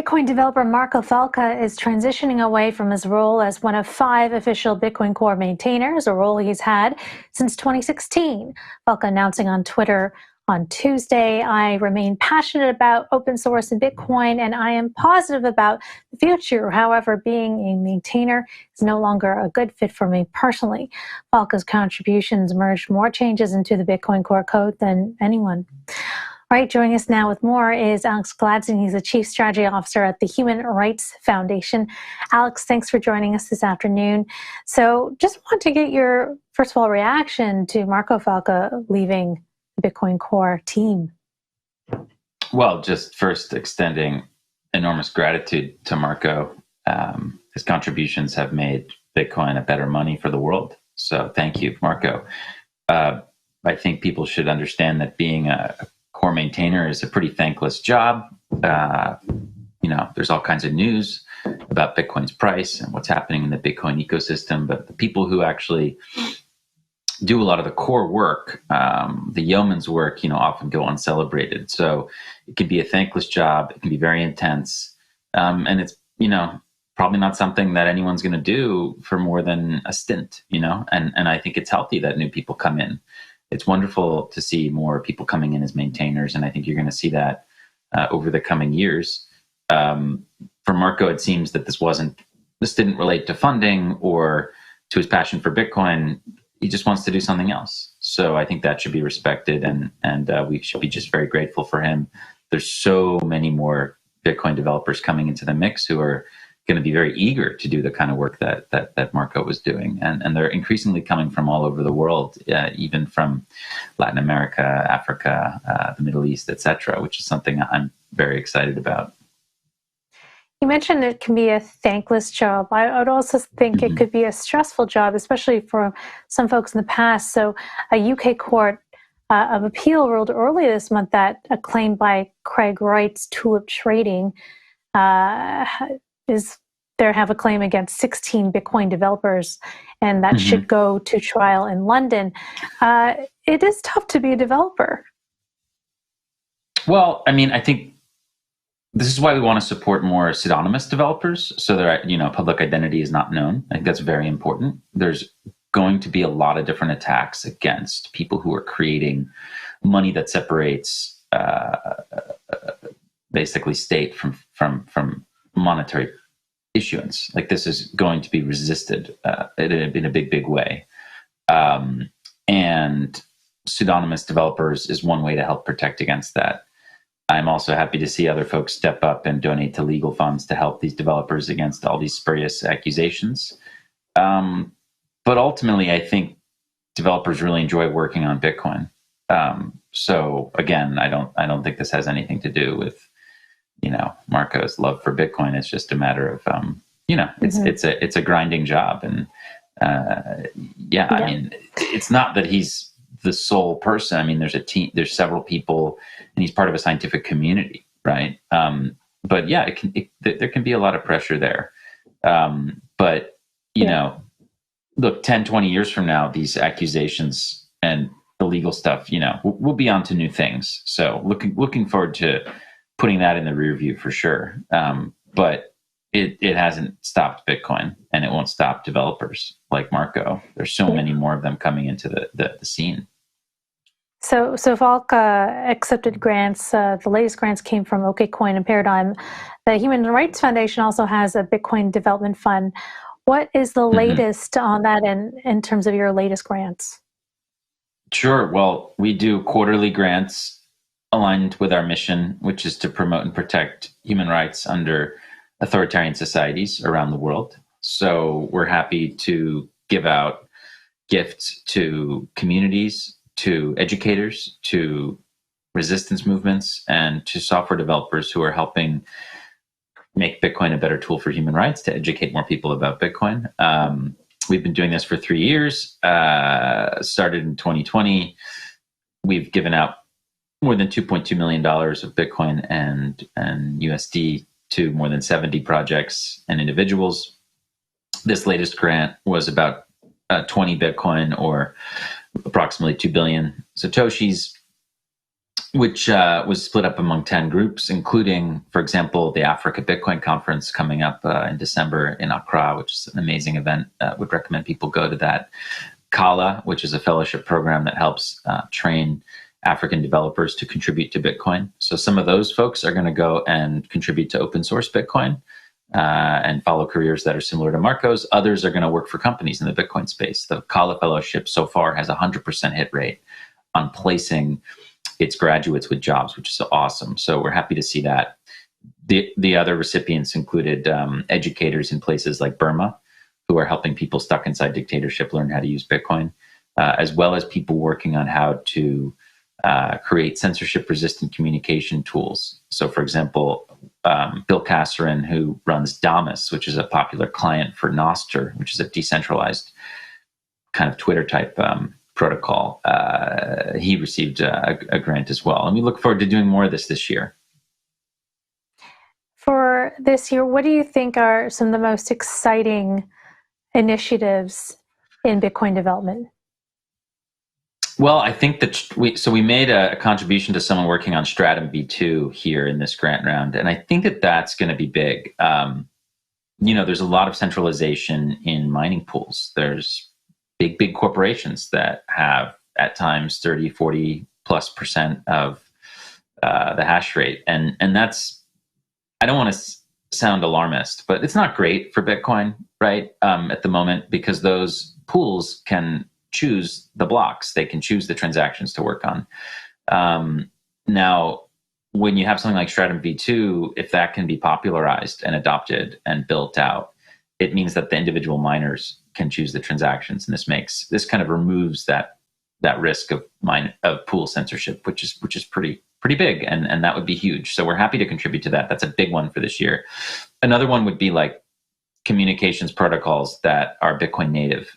Bitcoin developer Marco Falke is transitioning away from his role as one of 5 official Bitcoin Core maintainers, a role he's had since 2016. Falke announcing on Twitter on Tuesday, "I remain passionate about open source and Bitcoin, and I am positive about the future. However, being a maintainer is no longer a good fit for me personally." Falke's contributions merged more changes into the Bitcoin Core code than anyone. All right, joining us now with more is Alex Gladstein. He's the Chief Strategy Officer at the Human Rights Foundation. Alex, thanks for joining us this afternoon. So just want to get your, first of all, reaction to Marco Falke leaving the Bitcoin Core team. Well, just first extending enormous gratitude to Marco. His contributions have made Bitcoin a better money for the world. So thank you, Marco. I think people should understand that being a core maintainer is a pretty thankless job. There's all kinds of news about Bitcoin's price and what's happening in the Bitcoin ecosystem, but the people who actually do a lot of the core work, the yeoman's work, often go uncelebrated. So it can be a thankless job. It can be very intense. And it's, probably not something that anyone's going to do for more than a stint, and I think it's healthy that new people come in. It's wonderful to see more people coming in as maintainers, and I think you're going to see that over the coming years. For Marco, it seems that this didn't relate to funding or to his passion for Bitcoin. He just wants to do something else. So I think that should be respected, and we should be just very grateful for him. There's so many more Bitcoin developers coming into the mix who are going to be very eager to do the kind of work that Marco was doing. And they're increasingly coming from all over the world, even from Latin America, Africa, the Middle East, etc., which is something I'm very excited about. You mentioned it can be a thankless job. I would also think it could be a stressful job, especially for some folks in the past. So a UK court of appeal ruled earlier this month that a claim by Craig Wright's Tulip Trading have a claim against 16 Bitcoin developers, and that should go to trial in London. It is tough to be a developer. Well, I think this is why we want to support more pseudonymous developers, so that public identity is not known. I think that's very important. There's going to be a lot of different attacks against people who are creating money that separates basically state from monetary issuance. Like, this is going to be resisted in a big way. And pseudonymous developers is one way to help protect against that. I'm also happy to see other folks step up and donate to legal funds to help these developers against all these spurious accusations. But ultimately, I think developers really enjoy working on Bitcoin. So again, I don't think this has anything to do with Marco's love for Bitcoin. It's just a matter of it's a grinding job, and it's not that he's the sole person. There's a team, there's several people, and he's part of a scientific community, right? But yeah, there can be a lot of pressure there. But look, 10, 20 years from now, these accusations and the legal stuff, we'll be on to new things. So looking forward to putting that in the rear view for sure. But it hasn't stopped Bitcoin, and it won't stop developers like Marco. There's so many more of them coming into the scene. So Falca accepted grants. The latest grants came from OKCoin and Paradigm. The Human Rights Foundation also has a Bitcoin development fund. What is the latest on that in terms of your latest grants? Sure. Well, we do quarterly grants aligned with our mission, which is to promote and protect human rights under authoritarian societies around the world. So we're happy to give out gifts to communities, to educators, to resistance movements, and to software developers who are helping make Bitcoin a better tool for human rights, to educate more people about Bitcoin. We've been doing this for 3 years, started in 2020. We've given out more than $2.2 million of Bitcoin and USD to more than 70 projects and individuals. This latest grant was about 20 Bitcoin, or approximately 2 billion Satoshis. which was split up among 10 groups, including, for example, the Africa Bitcoin Conference coming up in December in Accra, which is an amazing event. Would recommend people go to that. Kala, which is a fellowship program that helps train African developers to contribute to Bitcoin. So some of those folks are going to go and contribute to open source Bitcoin and follow careers that are similar to Marco's. Others are going to work for companies in the Bitcoin space. The Kala Fellowship so far has a 100% hit rate on placing its graduates with jobs, which is awesome. So we're happy to see that. The other recipients included educators in places like Burma, who are helping people stuck inside dictatorship learn how to use Bitcoin, as well as people working on how to create censorship-resistant communication tools. So, for example, Bill Kasserin, who runs Damus, which is a popular client for Nostr, which is a decentralized kind of Twitter-type protocol, he received a grant as well. And we look forward to doing more of this year. For this year, what do you think are some of the most exciting initiatives in Bitcoin development? Well, I think that we made a contribution to someone working on Stratum V2 here in this grant round, and I think that that's going to be big. There's a lot of centralization in mining pools. There's big corporations that have at times 30, 40 plus % of the hash rate, and that's, I don't want to sound alarmist, but it's not great for Bitcoin, right? At the moment, because those pools can choose the blocks, they can choose the transactions to work on. Now, when you have something like Stratum V2, if that can be popularized and adopted and built out, it means that the individual miners can choose the transactions, and this kind of removes that risk of pool censorship, which is pretty big, and that would be huge. So we're happy to contribute to that. That's a big one for this year. Another one would be like communications protocols that are Bitcoin native.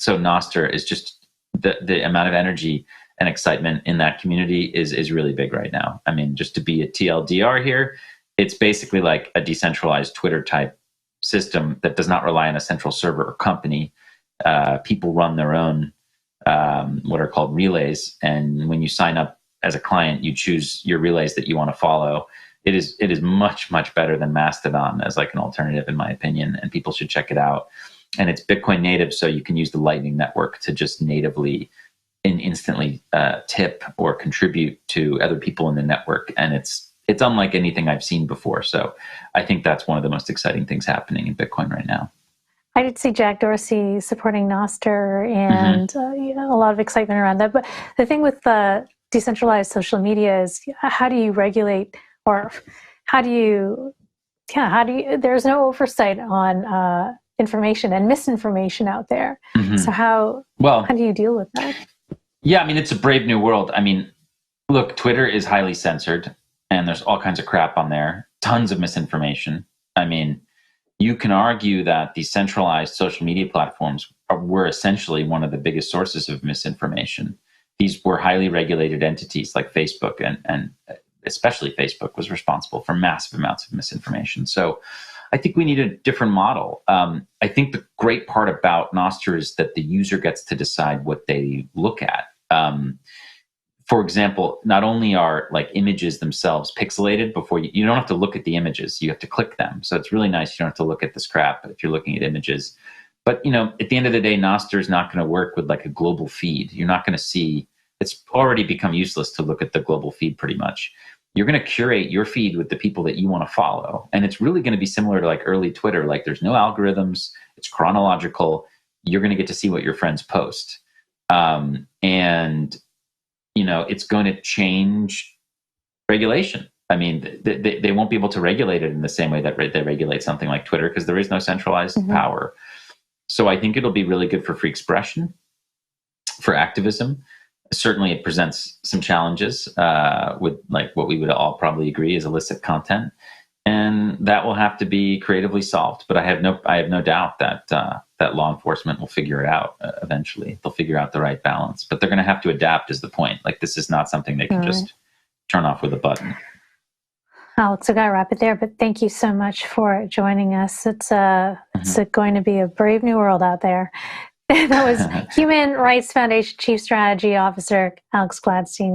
So Nostr is just the amount of energy and excitement in that community is really big right now. I mean, just to be a TLDR here, it's basically like a decentralized Twitter type system that does not rely on a central server or company. People run their own what are called relays, and when you sign up as a client, you choose your relays that you want to follow. It is much better than Mastodon as like an alternative, in my opinion, and people should check it out. And it's Bitcoin native, so you can use the Lightning Network to just natively and instantly tip or contribute to other people in the network. And it's unlike anything I've seen before. So I think that's one of the most exciting things happening in Bitcoin right now. I did see Jack Dorsey supporting Nostr, and a lot of excitement around that. But the thing with decentralized social media is, how do you regulate, or how do you there's no oversight on information and misinformation out there. So how do you deal with that? Yeah, I mean, it's a brave new world. I mean, look, Twitter is highly censored, and there's all kinds of crap on there, tons of misinformation. I mean, you can argue that these centralized social media platforms were essentially one of the biggest sources of misinformation. These were highly regulated entities like Facebook, and especially Facebook was responsible for massive amounts of misinformation. So I think we need a different model. I think the great part about Nostr is that the user gets to decide what they look at. For example, not only are like images themselves pixelated before you don't have to look at the images, you have to click them. So it's really nice. You don't have to look at this crap if you're looking at images. But at the end of the day, Nostr is not going to work with like a global feed. You're not going to see. It's already become useless to look at the global feed pretty much. You're going to curate your feed with the people that you want to follow. And it's really going to be similar to like early Twitter. Like there's no algorithms. It's chronological. You're going to get to see what your friends post. It's going to change regulation. I mean, they won't be able to regulate it in the same way that they regulate something like Twitter, because there is no centralized power. So I think it'll be really good for free expression, for activism. Certainly it presents some challenges with like what we would all probably agree is illicit content, and that will have to be creatively solved. But I have no doubt that that law enforcement will figure it out eventually. They'll figure out the right balance, but they're going to have to adapt is the point. Like this is not something they can just turn off with a button. Alex, I got to wrap it there, but thank you so much for joining us. It's going to be a brave new world out there. That was Human Rights Foundation Chief Strategy Officer Alex Gladstein.